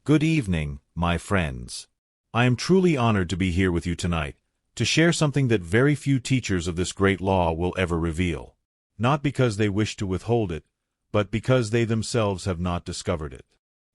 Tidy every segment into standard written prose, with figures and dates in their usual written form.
Good evening, my friends. I am truly honored to be here with you tonight, to share something that very few teachers of this great law will ever reveal. Not because they wish to withhold it, but because they themselves have not discovered it.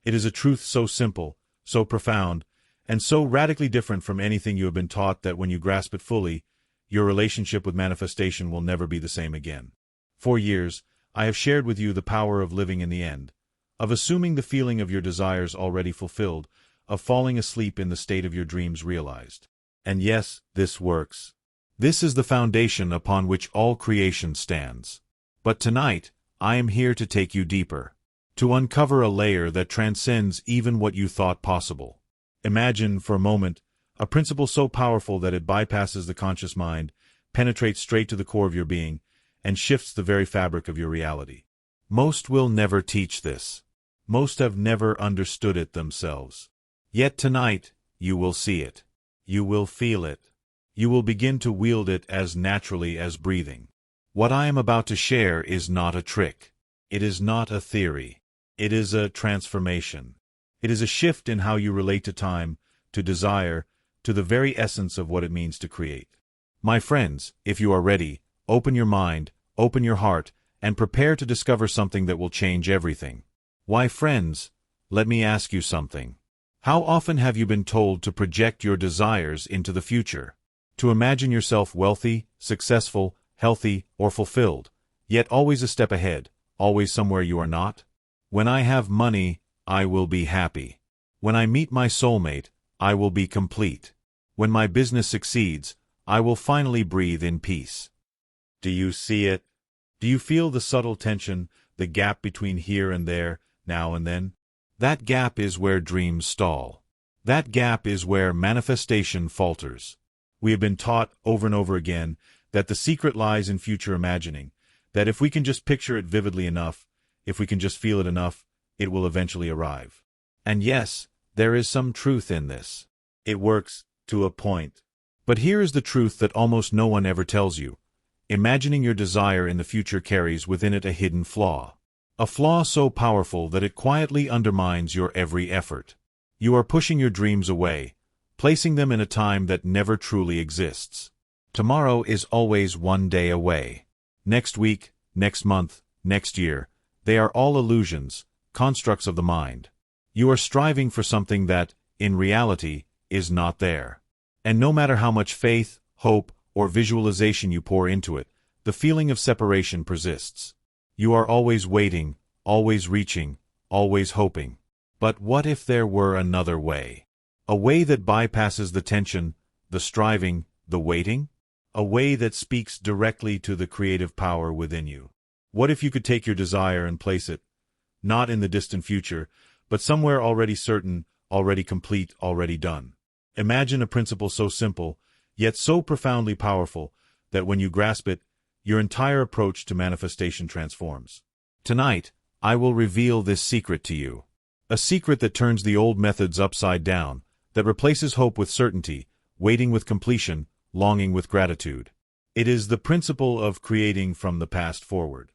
It is a truth so simple, so profound, and so radically different from anything you have been taught that when you grasp it fully, your relationship with manifestation will never be the same again. For years, I have shared with you the power of living in the end, of assuming the feeling of your desires already fulfilled, of falling asleep in the state of your dreams realized. And yes, this works. This is the foundation upon which all creation stands. But tonight, I am here to take you deeper, to uncover a layer that transcends even what you thought possible. Imagine, for a moment, a principle so powerful that it bypasses the conscious mind, penetrates straight to the core of your being, and shifts the very fabric of your reality. Most will never teach this. Most have never understood it themselves. Yet tonight, you will see it. You will feel it. You will begin to wield it as naturally as breathing. What I am about to share is not a trick. It is not a theory. It is a transformation. It is a shift in how you relate to time, to desire, to the very essence of what it means to create. My friends, if you are ready, open your mind, open your heart, and prepare to discover something that will change everything. Why, friends, let me ask you something. How often have you been told to project your desires into the future? To imagine yourself wealthy, successful, healthy, or fulfilled, yet always a step ahead, always somewhere you are not? When I have money, I will be happy. When I meet my soulmate, I will be complete. When my business succeeds, I will finally breathe in peace. Do you see it? Do you feel the subtle tension, the gap between here and there, now and then? That gap is where dreams stall. That gap is where manifestation falters. We have been taught over and over again that the secret lies in future imagining, that if we can just picture it vividly enough, if we can just feel it enough, it will eventually arrive. And yes, there is some truth in this. It works, to a point. But here is the truth that almost no one ever tells you. Imagining your desire in the future carries within it a hidden flaw. A flaw so powerful that it quietly undermines your every effort. You are pushing your dreams away, placing them in a time that never truly exists. Tomorrow is always one day away. Next week, next month, next year, they are all illusions, constructs of the mind. You are striving for something that, in reality, is not there. And no matter how much faith, hope, or visualization you pour into it, the feeling of separation persists. You are always waiting, always reaching, always hoping. But what if there were another way? A way that bypasses the tension, the striving, the waiting? A way that speaks directly to the creative power within you. What if you could take your desire and place it, not in the distant future, but somewhere already certain, already complete, already done? Imagine a principle so simple, yet so profoundly powerful, that when you grasp it, your entire approach to manifestation transforms. Tonight, I will reveal this secret to you. A secret that turns the old methods upside down, that replaces hope with certainty, waiting with completion, longing with gratitude. It is the principle of creating from the past forward.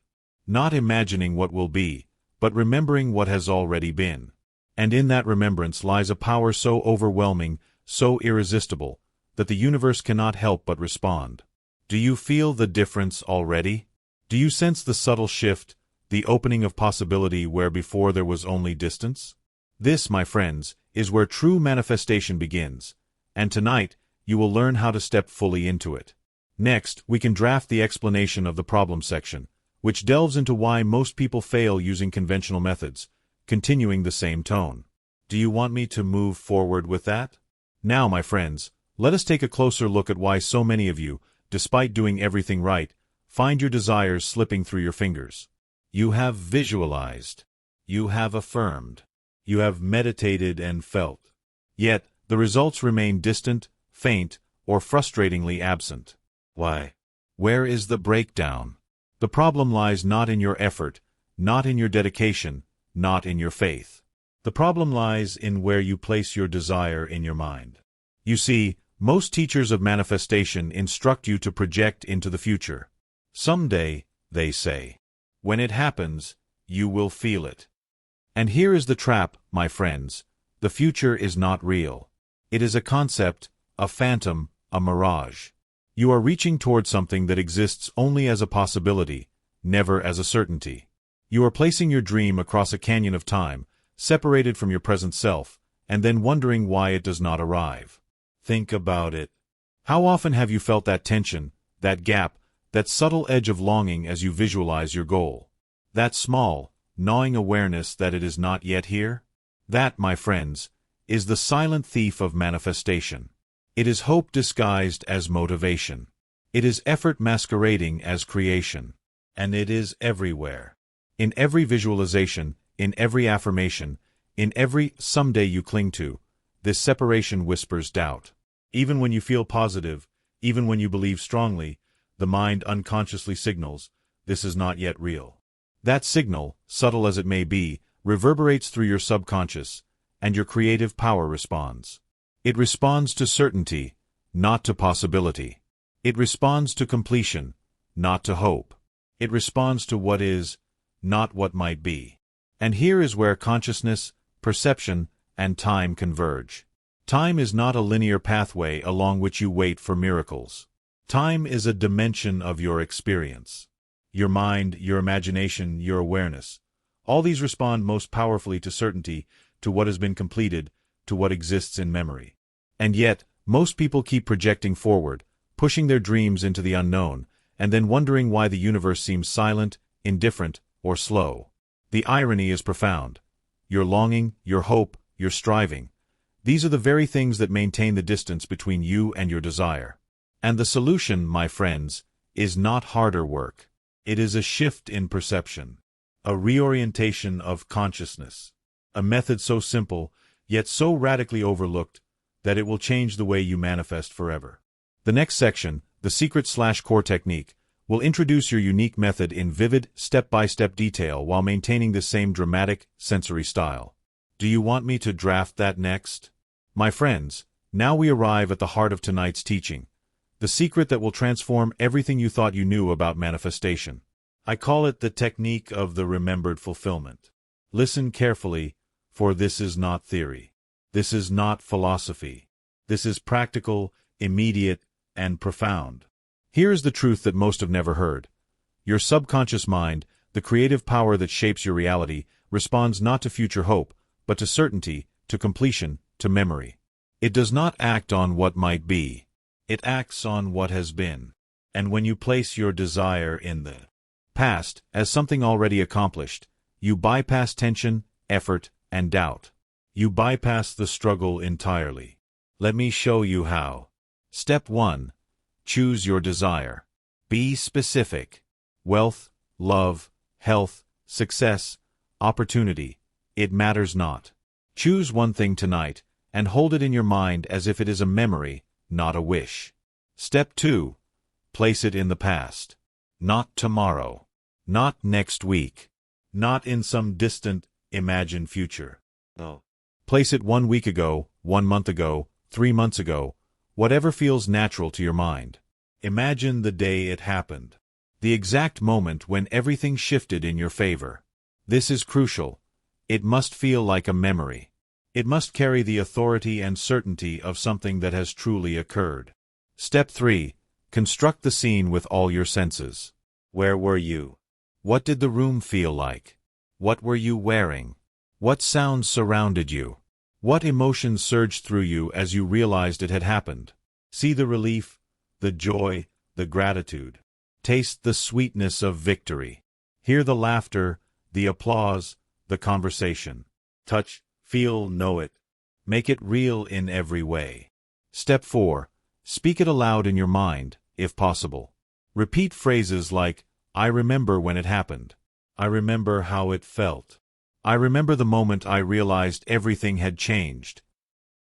Not imagining what will be, but remembering what has already been. And in that remembrance lies a power so overwhelming, so irresistible, that the universe cannot help but respond. Do you feel the difference already? Do you sense the subtle shift, the opening of possibility where before there was only distance? This, my friends, is where true manifestation begins, and tonight you will learn how to step fully into it. Next, we can draft the explanation of the problem section, which delves into why most people fail using conventional methods, continuing the same tone. Do you want me to move forward with that? Now, my friends, let us take a closer look at why so many of you, despite doing everything right, find your desires slipping through your fingers. You have visualized. You have affirmed. You have meditated and felt. Yet, the results remain distant, faint, or frustratingly absent. Why? Where is the breakdown? The problem lies not in your effort, not in your dedication, not in your faith. The problem lies in where you place your desire in your mind. You see, most teachers of manifestation instruct you to project into the future. Someday, they say. When it happens, you will feel it. And here is the trap, my friends. The future is not real. It is a concept, a phantom, a mirage. You are reaching toward something that exists only as a possibility, never as a certainty. You are placing your dream across a canyon of time, separated from your present self, and then wondering why it does not arrive. Think about it. How often have you felt that tension, that gap, that subtle edge of longing as you visualize your goal? That small, gnawing awareness that it is not yet here? That, my friends, is the silent thief of manifestation. It is hope disguised as motivation. It is effort masquerading as creation. And it is everywhere. In every visualization, in every affirmation, in every someday you cling to, this separation whispers doubt. Even when you feel positive, even when you believe strongly, the mind unconsciously signals, this is not yet real. That signal, subtle as it may be, reverberates through your subconscious, and your creative power responds. It responds to certainty, not to possibility. It responds to completion, not to hope. It responds to what is, not what might be. And here is where consciousness, perception, and time converge. Time is not a linear pathway along which you wait for miracles. Time is a dimension of your experience. Your mind, your imagination, your awareness. All these respond most powerfully to certainty, to what has been completed, to what exists in memory. And yet, most people keep projecting forward, pushing their dreams into the unknown, and then wondering why the universe seems silent, indifferent, or slow. The irony is profound. Your longing, your hope, your striving. These are the very things that maintain the distance between you and your desire. And the solution, my friends, is not harder work. It is a shift in perception, a reorientation of consciousness, a method so simple, yet so radically overlooked, that it will change the way you manifest forever. The next section, the secret/core technique, will introduce your unique method in vivid, step-by-step detail while maintaining the same dramatic, sensory style. Do you want me to draft that next? My friends, now we arrive at the heart of tonight's teaching, the secret that will transform everything you thought you knew about manifestation. I call it the technique of the remembered fulfillment. Listen carefully, for this is not theory. This is not philosophy. This is practical, immediate, and profound. Here is the truth that most have never heard. Your subconscious mind, the creative power that shapes your reality, responds not to future hope, but to certainty, to completion, to memory. It does not act on what might be. It acts on what has been. And when you place your desire in the past, as something already accomplished, you bypass tension, effort, and doubt. You bypass the struggle entirely. Let me show you how. Step 1. Choose your desire. Be specific. Wealth, love, health, success, opportunity. It matters not. Choose one thing tonight, and hold it in your mind as if it is a memory, not a wish. Step 2. Place it in the past. Not tomorrow. Not next week. Not in some distant, imagined future. No. Place it 1 week ago, 1 month ago, 3 months ago, whatever feels natural to your mind. Imagine the day it happened. The exact moment when everything shifted in your favor. This is crucial. It must feel like a memory. It must carry the authority and certainty of something that has truly occurred. Step 3. Construct the scene with all your senses. Where were you? What did the room feel like? What were you wearing? What sounds surrounded you? What emotions surged through you as you realized it had happened? See the relief, the joy, the gratitude. Taste the sweetness of victory. Hear the laughter, the applause, the conversation. Touch, feel, know it. Make it real in every way. Step 4. Speak it aloud in your mind, if possible. Repeat phrases like, I remember when it happened. I remember how it felt. I remember the moment I realized everything had changed.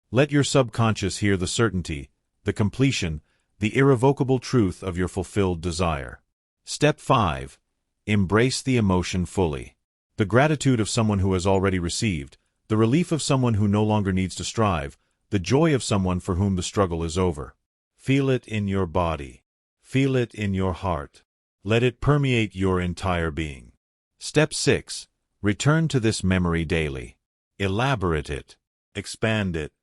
Let your subconscious hear the certainty, the completion, the irrevocable truth of your fulfilled desire. Step 5. Embrace the emotion fully. The gratitude of someone who has already received, the relief of someone who no longer needs to strive, the joy of someone for whom the struggle is over. Feel it in your body. Feel it in your heart. Let it permeate your entire being. Step 6. Return to this memory daily. Elaborate it. expand it,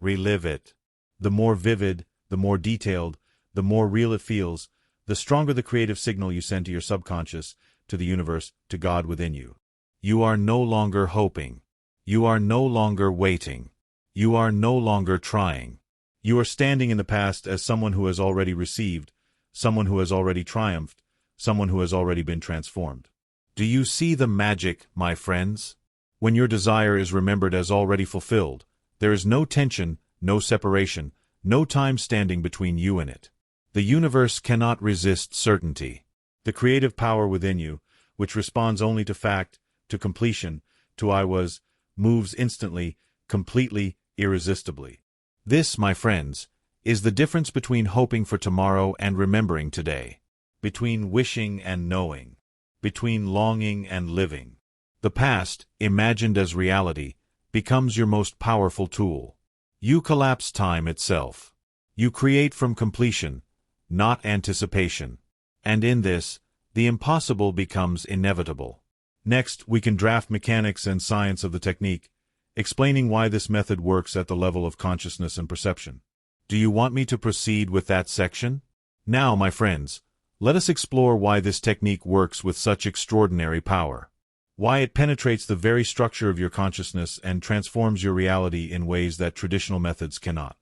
relive it. The more vivid, the more detailed, the more real it feels, the stronger the creative signal you send to your subconscious, to the universe, to God within you. You are no longer hoping. You are no longer waiting. You are no longer trying. You are standing in the past as someone who has already received, someone who has already triumphed, someone who has already been transformed. Do you see the magic, my friends? When your desire is remembered as already fulfilled, there is no tension, no separation, no time standing between you and it. The universe cannot resist certainty. The creative power within you, which responds only to fact, to completion, to I was, moves instantly, completely, irresistibly. This, my friends, is the difference between hoping for tomorrow and remembering today, between wishing and knowing, between longing and living. The past, imagined as reality, becomes your most powerful tool. You collapse time itself. You create from completion, not anticipation. And in this, the impossible becomes inevitable. Next, we can draft mechanics and science of the technique, explaining why this method works at the level of consciousness and perception. Do you want me to proceed with that section? Now, my friends, let us explore why this technique works with such extraordinary power. Why it penetrates the very structure of your consciousness and transforms your reality in ways that traditional methods cannot.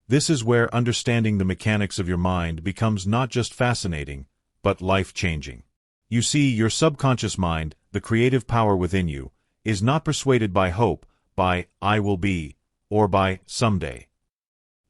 This is where understanding the mechanics of your mind becomes not just fascinating, but life-changing. You see, your subconscious mind, the creative power within you, is not persuaded by hope, by I will be, or by someday.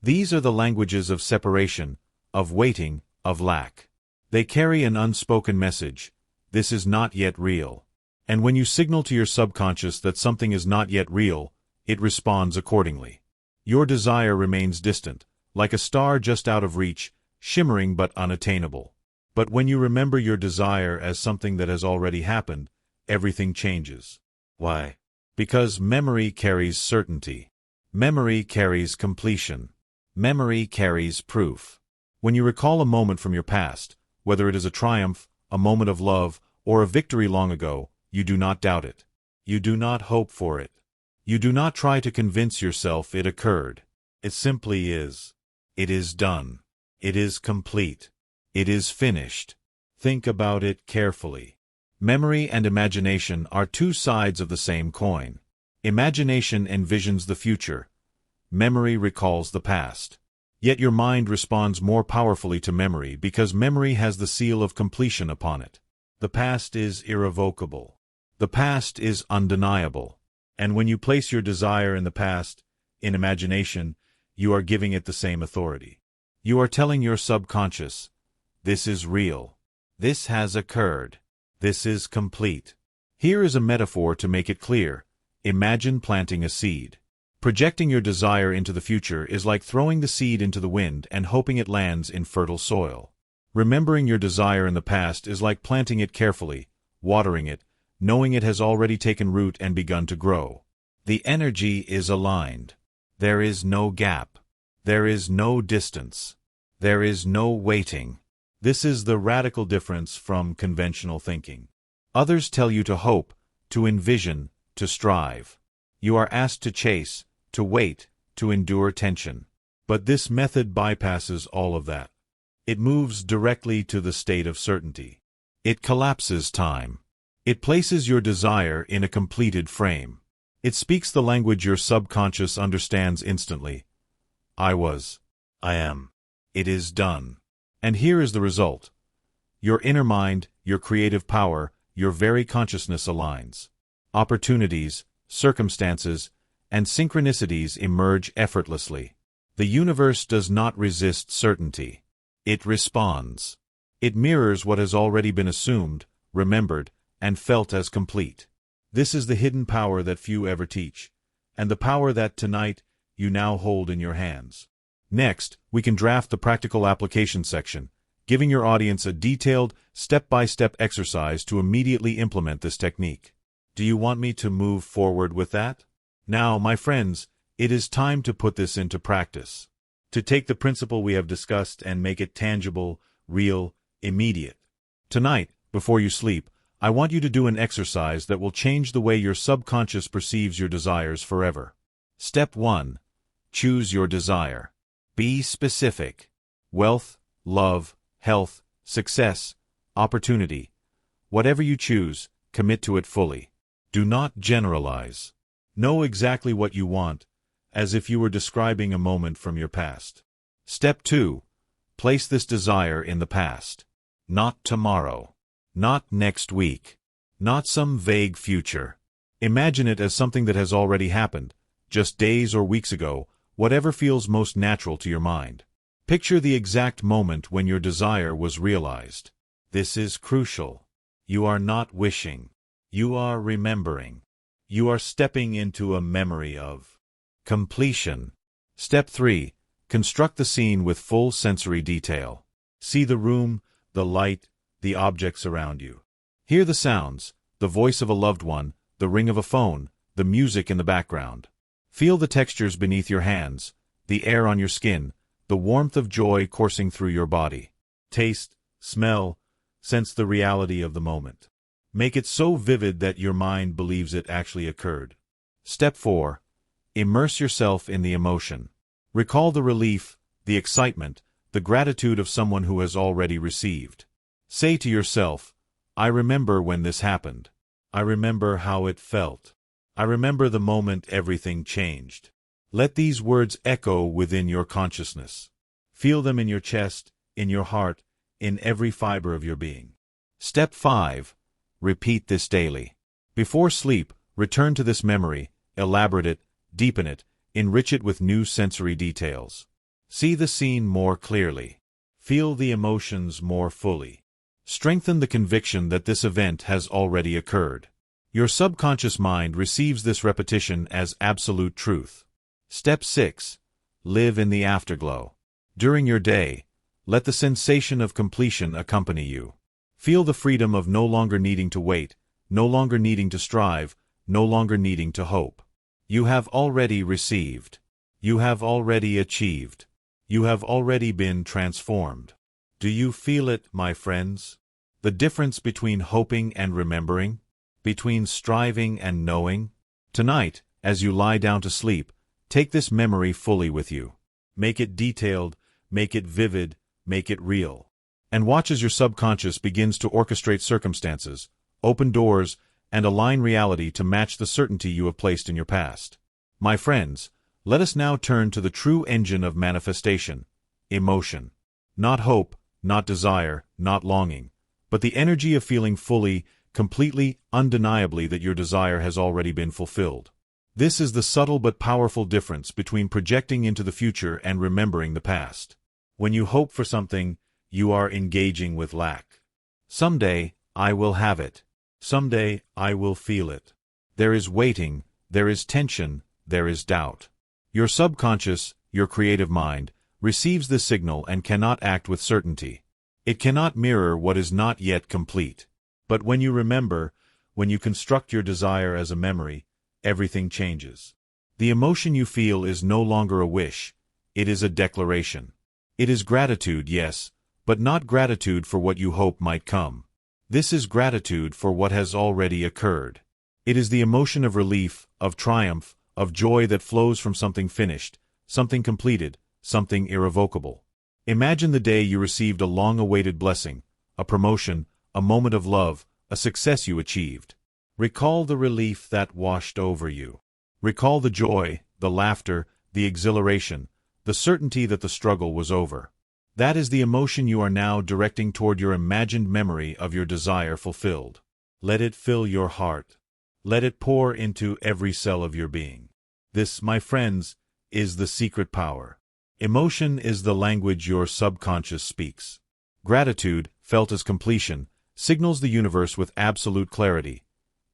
These are the languages of separation, of waiting, of lack. They carry an unspoken message: this is not yet real. And when you signal to your subconscious that something is not yet real, it responds accordingly. Your desire remains distant, like a star just out of reach, shimmering but unattainable. But when you remember your desire as something that has already happened, everything changes. Why? Because memory carries certainty. Memory carries completion. Memory carries proof. When you recall a moment from your past, whether it is a triumph, a moment of love, or a victory long ago, you do not doubt it. You do not hope for it. You do not try to convince yourself it occurred. It simply is. It is done. It is complete. It is finished. Think about it carefully. Memory and imagination are two sides of the same coin. Imagination envisions the future. Memory recalls the past. Yet your mind responds more powerfully to memory because memory has the seal of completion upon it. The past is irrevocable. The past is undeniable. And when you place your desire in the past, in imagination, you are giving it the same authority. You are telling your subconscious, this is real. This has occurred. This is complete. Here is a metaphor to make it clear. Imagine planting a seed. Projecting your desire into the future is like throwing the seed into the wind and hoping it lands in fertile soil. Remembering your desire in the past is like planting it carefully, watering it, knowing it has already taken root and begun to grow. The energy is aligned. There is no gap. There is no distance. There is no waiting. This is the radical difference from conventional thinking. Others tell you to hope, to envision, to strive. You are asked to chase, to wait, to endure tension. But this method bypasses all of that. It moves directly to the state of certainty. It collapses time. It places your desire in a completed frame. It speaks the language your subconscious understands instantly. I was. I am. It is done. And here is the result. Your inner mind, your creative power, your very consciousness aligns. Opportunities, circumstances, and synchronicities emerge effortlessly. The universe does not resist certainty. It responds. It mirrors what has already been assumed, remembered, and felt as complete. This is the hidden power that few ever teach, and the power that tonight you now hold in your hands. Next, we can draft the practical application section, giving your audience a detailed, step-by-step exercise to immediately implement this technique. Do you want me to move forward with that? Now, my friends, it is time to put this into practice. To take the principle we have discussed and make it tangible, real, immediate. Tonight, before you sleep, I want you to do an exercise that will change the way your subconscious perceives your desires forever. Step 1. Choose your desire. Be specific. Wealth, love, health, success, opportunity. Whatever you choose, commit to it fully. Do not generalize. Know exactly what you want, as if you were describing a moment from your past. Step 2. Place this desire in the past. Not tomorrow. Not next week. Not some vague future. Imagine it as something that has already happened, just days or weeks ago, whatever feels most natural to your mind. Picture the exact moment when your desire was realized. This is crucial. You are not wishing. You are remembering. You are stepping into a memory of completion. Step 3. Construct the scene with full sensory detail. See the room, the light, the objects around you. Hear the sounds, the voice of a loved one, the ring of a phone, the music in the background. Feel the textures beneath your hands, the air on your skin, the warmth of joy coursing through your body. Taste, smell, sense the reality of the moment. Make it so vivid that your mind believes it actually occurred. Step 4. Immerse yourself in the emotion. Recall the relief, the excitement, the gratitude of someone who has already received. Say to yourself, I remember when this happened. I remember how it felt. I remember the moment everything changed. Let these words echo within your consciousness. Feel them in your chest, in your heart, in every fiber of your being. Step 5. Repeat this daily. Before sleep, return to this memory, elaborate it, deepen it, enrich it with new sensory details. See the scene more clearly. Feel the emotions more fully. Strengthen the conviction that this event has already occurred. Your subconscious mind receives this repetition as absolute truth. Step 6. Live in the afterglow. During your day, let the sensation of completion accompany you. Feel the freedom of no longer needing to wait, no longer needing to strive, no longer needing to hope. You have already received. You have already achieved. You have already been transformed. Do you feel it, my friends? The difference between hoping and remembering? Between striving and knowing? Tonight, as you lie down to sleep, take this memory fully with you. Make it detailed, make it vivid, make it real. And watch as your subconscious begins to orchestrate circumstances, open doors, and align reality to match the certainty you have placed in your past. My friends, let us now turn to the true engine of manifestation, emotion. Not hope, not desire, not longing, but the energy of feeling fully, completely, undeniably that your desire has already been fulfilled. This is the subtle but powerful difference between projecting into the future and remembering the past. When you hope for something, you are engaging with lack. Someday, I will have it. Someday, I will feel it. There is waiting, there is tension, there is doubt. Your subconscious, your creative mind, receives this signal and cannot act with certainty. It cannot mirror what is not yet complete. But when you remember, when you construct your desire as a memory, everything changes. The emotion you feel is no longer a wish, it is a declaration. It is gratitude, yes, but not gratitude for what you hope might come. This is gratitude for what has already occurred. It is the emotion of relief, of triumph, of joy that flows from something finished, something completed, something irrevocable. Imagine the day you received a long-awaited blessing, a promotion, a moment of love, a success you achieved. Recall the relief that washed over you. Recall the joy, the laughter, the exhilaration, the certainty that the struggle was over. That is the emotion you are now directing toward your imagined memory of your desire fulfilled. Let it fill your heart. Let it pour into every cell of your being. This, my friends, is the secret power. Emotion is the language your subconscious speaks. Gratitude, felt as completion, signals the universe with absolute clarity.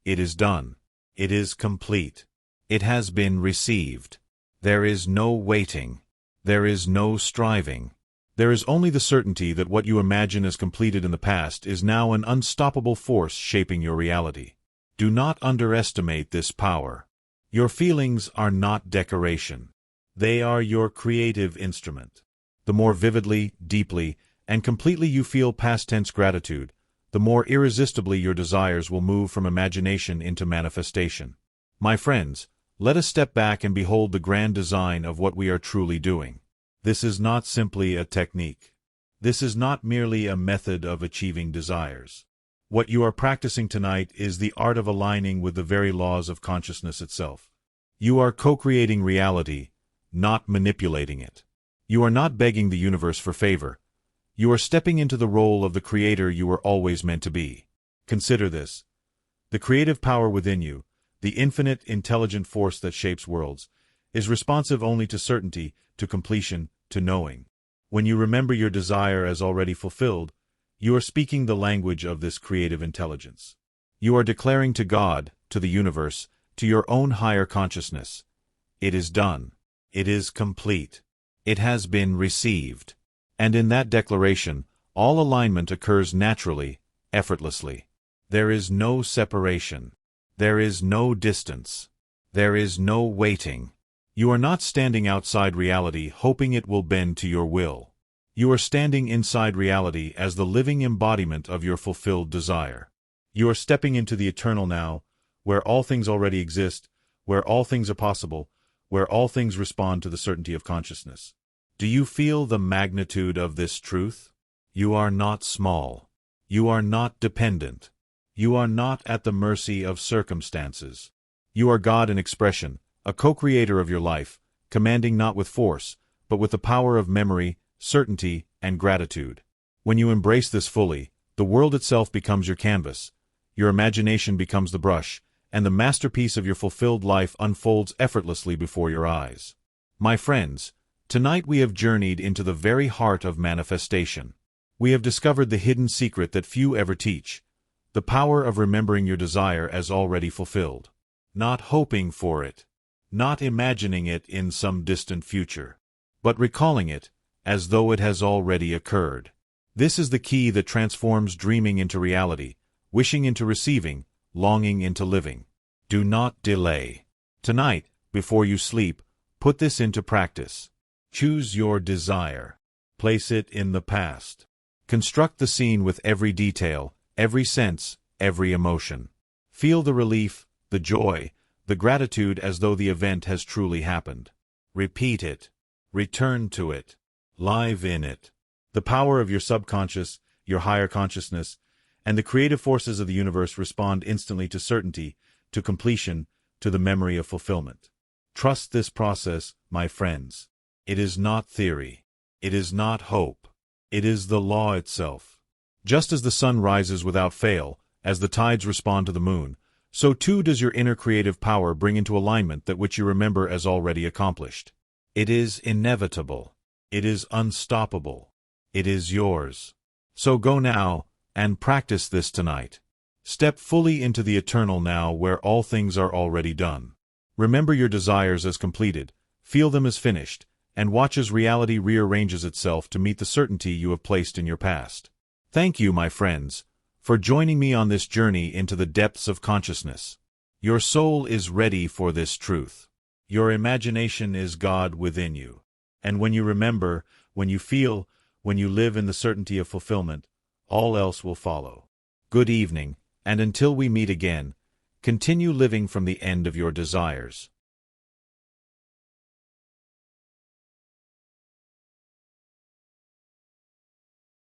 It is done. It is complete. It has been received. There is no waiting. There is no striving. There is only the certainty that what you imagine as completed in the past is now an unstoppable force shaping your reality. Do not underestimate this power. Your feelings are not decoration. They are your creative instrument. The more vividly, deeply, and completely you feel past tense gratitude, the more irresistibly your desires will move from imagination into manifestation. My friends, Let us step back and behold the grand design of what we are truly doing. This is not simply a technique. This is not merely a method of achieving desires. What you are practicing tonight is the art of aligning with the very laws of consciousness itself. You are co-creating reality, not manipulating it. You are not begging the universe for favor. You are stepping into the role of the creator you were always meant to be. Consider this. The creative power within you, the infinite, intelligent force that shapes worlds, is responsive only to certainty, to completion, to knowing. When you remember your desire as already fulfilled, you are speaking the language of this creative intelligence. You are declaring to God, to the universe, to your own higher consciousness, it is done. It is complete. It has been received. And in that declaration, all alignment occurs naturally, effortlessly. There is no separation. There is no distance. There is no waiting. You are not standing outside reality hoping it will bend to your will. You are standing inside reality as the living embodiment of your fulfilled desire. You are stepping into the eternal now, where all things already exist, where all things are possible, where all things respond to the certainty of consciousness. Do you feel the magnitude of this truth? You are not small. You are not dependent. You are not at the mercy of circumstances. You are God in expression, a co-creator of your life, commanding not with force, but with the power of memory, certainty, and gratitude. When you embrace this fully, the world itself becomes your canvas, your imagination becomes the brush, and the masterpiece of your fulfilled life unfolds effortlessly before your eyes. My friends, tonight we have journeyed into the very heart of manifestation. We have discovered the hidden secret that few ever teach, the power of remembering your desire as already fulfilled. Not hoping for it, not imagining it in some distant future, but recalling it as though it has already occurred. This is the key that transforms dreaming into reality, wishing into receiving, longing into living. Do not delay. Tonight, before you sleep, put this into practice. Choose your desire. Place it in the past. Construct the scene with every detail, every sense, every emotion. Feel the relief, the joy, the gratitude as though the event has truly happened. Repeat it. Return to it. Live in it. The power of your subconscious, your higher consciousness, and the creative forces of the universe respond instantly to certainty, to completion, to the memory of fulfillment. Trust this process, my friends. It is not theory. It is not hope. It is the law itself. Just as the sun rises without fail, as the tides respond to the moon, so too does your inner creative power bring into alignment that which you remember as already accomplished. It is inevitable. It is unstoppable. It is yours. So go now, and practice this tonight. Step fully into the eternal now where all things are already done. Remember your desires as completed, feel them as finished, and watch as reality rearranges itself to meet the certainty you have placed in your past. Thank you, my friends, for joining me on this journey into the depths of consciousness. Your soul is ready for this truth. Your imagination is God within you. And when you remember, when you feel, when you live in the certainty of fulfillment, all else will follow. Good evening, and until we meet again, continue living from the end of your desires.